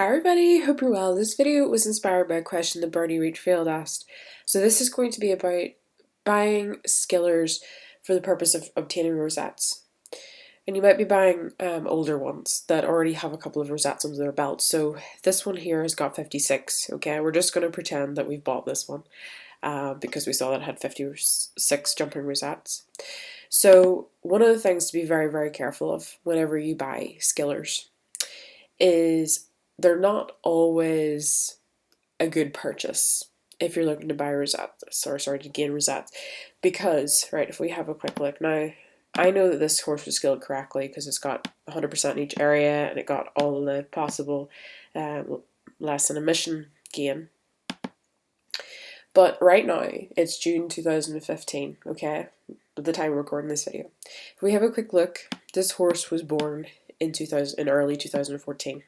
Hi everybody, hope you're well. This video was inspired by a question that Bernie Rietveld asked. So this is going to be about buying skillers for the purpose of obtaining rosettes. And you might be buying older ones that already have a couple of rosettes under their belt. So this one here has got 56, okay? We're just going to pretend that we've bought this one because we saw that it had 56 jumping rosettes. So one of the things to be very, very careful of whenever you buy skillers is they're not always a good purchase if you're looking to buy rosettes, or sorry, to gain rosettes. Because, right, if we have a quick look now, I know that this horse was skilled correctly because it's got 100% in each area and it got all the possible lesson emission gain. But right now, it's June 2015, okay, at the time of recording this video. If we have a quick look, this horse was born in early 2014.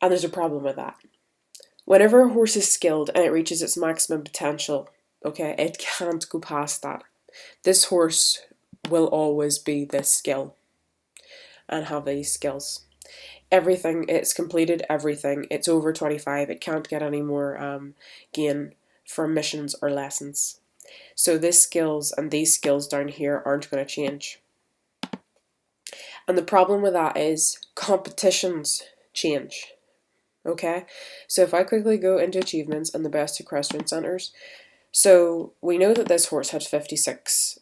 And there's a problem with that. Whenever a horse is skilled and it reaches its maximum potential, okay, it can't go past that. This horse will always be this skill and have these skills. Everything, it's completed everything. It's over 25. It can't get any more gain from missions or lessons. So these skills down here aren't going to change. And the problem with that is competitions change. Okay, so if I quickly go into achievements and the best equestrian centers, so we know that this horse had 56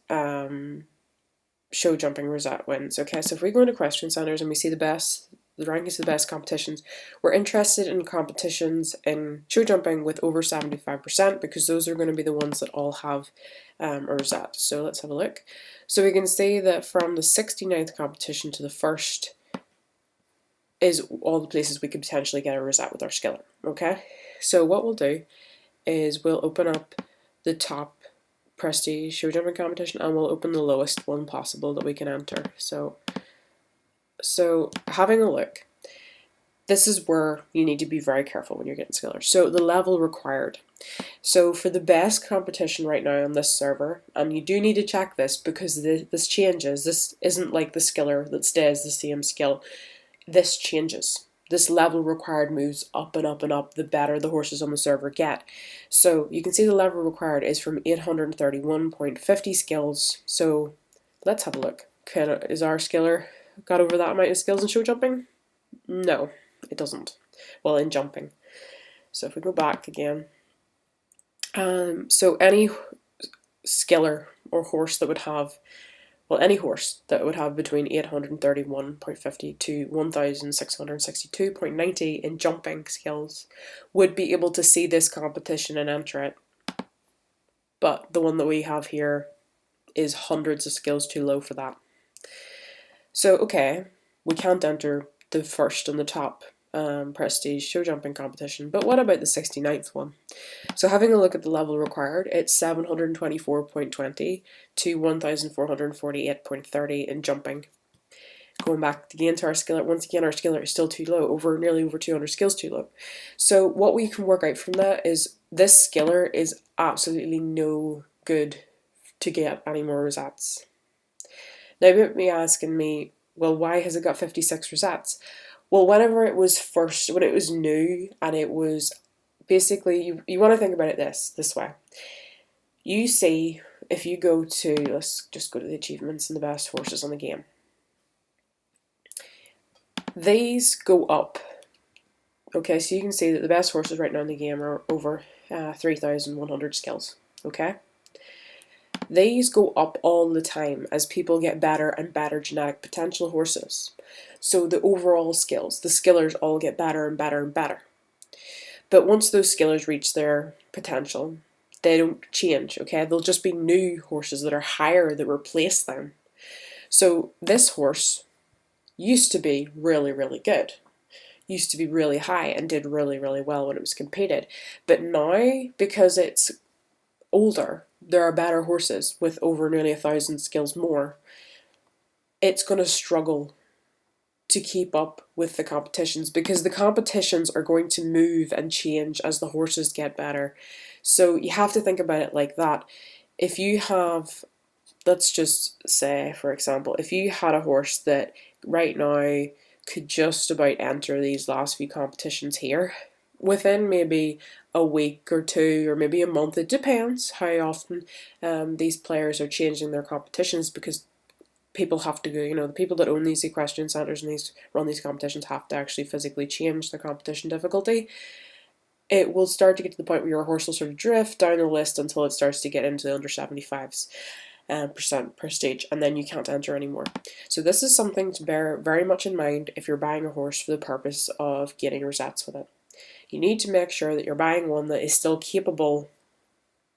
show jumping rosette wins. Okay, so if we go into equestrian centers and we see the rankings of the best competitions, we're interested in competitions in show jumping with over 75% because those are going to be the ones that all have a rosette. So let's have a look. So we can see that from the 69th competition to the first is all the places we could potentially get a rosette with our skiller, okay? So what we'll do is we'll open up the top prestige show jumping competition and we'll open the lowest one possible that we can enter. So having a look, this is where you need to be very careful when you're getting skillers. So the level required. So for the best competition right now on this server, and you do need to check this because this changes. This isn't like the skiller that stays the same skill. This changes. This level required moves up and up and up the better the horses on the server get. So you can see the level required is from 831.50 skills. So let's have a look. Is our skiller got over that amount of skills in show jumping? No, it doesn't. Well, in jumping. So if we go back again. So any skiller or horse that would have, well, any horse that would have between 831.50 to 1662.90 in jumping skills would be able to see this competition and enter it. But the one that we have here is hundreds of skills too low for that. So, okay, we can't enter the first and the top prestige show jumping competition, but what about the 69th one? So having a look at the level required, it's 724.20 to 1448.30 in jumping. Going back again to our skiller, once again our skiller is still too low, nearly over 200 skills too low. So what we can work out from that is this skiller is absolutely no good to get any more rosettes. Now you might be asking me, well, why has it got 56 rosettes? Well, when it was new, and it was basically, you want to think about it this way. You see, if you go to, let's just go to the achievements and the best horses on the game. These go up. Okay, so you can see that the best horses right now in the game are over 3,100 skills. Okay? These go up all the time as people get better and better genetic potential horses. So the overall skills, the skillers all get better and better and better. But once those skillers reach their potential, they don't change, okay? They'll just be new horses that are higher that replace them. So this horse used to be really, really good. Used to be really high and did really, really well when it was competed. But now, because it's older, there are better horses with over nearly 1,000 skills more. It's going to struggle to keep up with the competitions because the competitions are going to move and change as the horses get better. So you have to think about it like that. If you have, let's just say, for example, if you had a horse that right now could just about enter these last few competitions here within maybe a week or two, or maybe a month. It depends how often these players are changing their competitions, because people have to go, you know, the people that own these equestrian centres and run these competitions have to actually physically change the competition difficulty. It will start to get to the point where your horse will sort of drift down the list until it starts to get into the under 75s percent per stage, and then you can't enter anymore. So this is something to bear very much in mind if you're buying a horse for the purpose of getting rosettes with it. You need to make sure that you're buying one that is still capable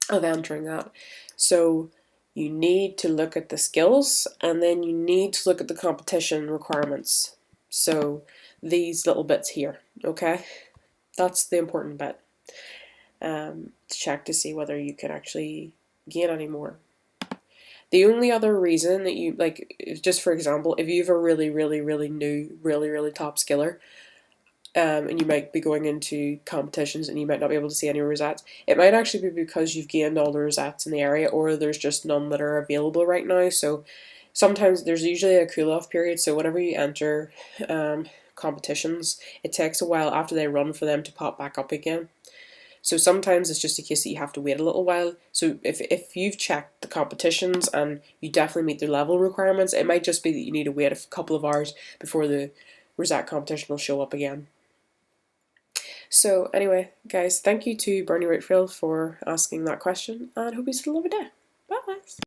of entering that. So you need to look at the skills, and then you need to look at the competition requirements. So these little bits here, okay? That's the important bit. To check to see whether you can actually gain any more. The only other reason that you, like, just for example, if you have a really new, really top skiller, and you might be going into competitions and you might not be able to see any rosettes, it might actually be because you've gained all the rosettes in the area, or there's just none that are available right now. So sometimes there's usually a cool-off period, so whenever you enter competitions, it takes a while after they run for them to pop back up again. So sometimes it's just a case that you have to wait a little while. So if you've checked the competitions and you definitely meet the level requirements, it might just be that you need to wait a couple of hours before the rosette competition will show up again. So anyway, guys, thank you to Bernie Rietveld for asking that question, and hope you still have a day. Bye.